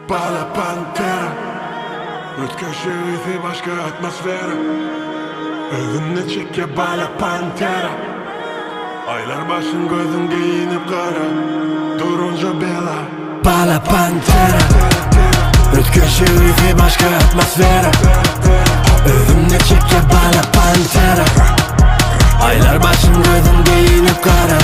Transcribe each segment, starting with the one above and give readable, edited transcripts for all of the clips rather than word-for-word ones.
Bala Pantera, ötkeşik başka atmosfera. Özünle çekke bala Pantera. Aylar başın gözün giyinip kara, durunca bela. Bala Pantera, ötkeşik başka atmosfera. Özünle çekke bala Pantera. Aylar başın gözün giyinip kara,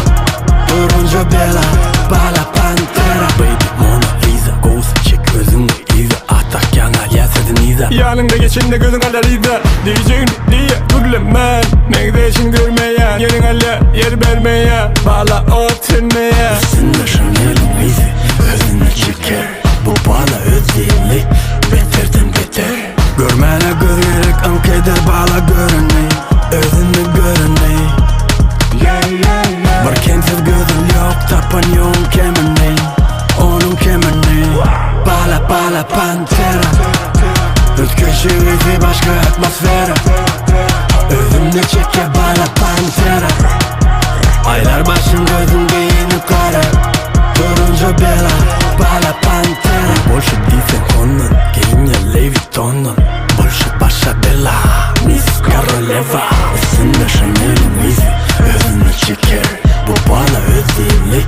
durunca bela. Bala Pantera. Baby Mona Lisa, ghost çek özünü izi. Atak yana yesedin iza. Yanında geçinde gözün kadar iza. Diyeceğin diye gürlemen. Mekdeşin görmeyen, yerin hala yer vermeye. Bala oturmaya. Üstünde Chanel'in izi, özünü çeker. Bu bana özeli, beterden beter. Görmene göz gerek, ank eder bala görünmeyi. Özünü görünmeyi. Var kentsiz gözün yok, tapan yoğun kemeney. Onun kemeney. Bala Pantera. Ötkeşik başka atmosfera. Özümle çekke bala Pantera. Aylar başın gözün giyinip kara, durunca bela. Bala Pantera. Больше değilsen onun, giyince Louis Vuitton'un. Больше başa bela, Miss Королева. Üstünde Chanel'in izi, özünü çeker. Bu bana özeli,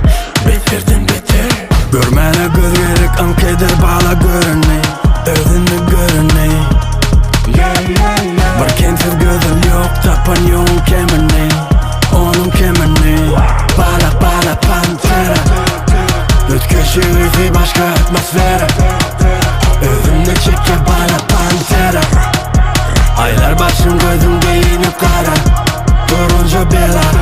beterden beter. Görmene göz gerek, ank eder bala görünmeyi. Özünü görünmeyi. Var kentsiz gözün yok, tapan yoğun kemeney. Onun kemeney. Bala Pantera. Ötkeşik başka atmosfera. Özümle çekke bala Pantera. Aylar başın gözün giyinip kara, durunca bela.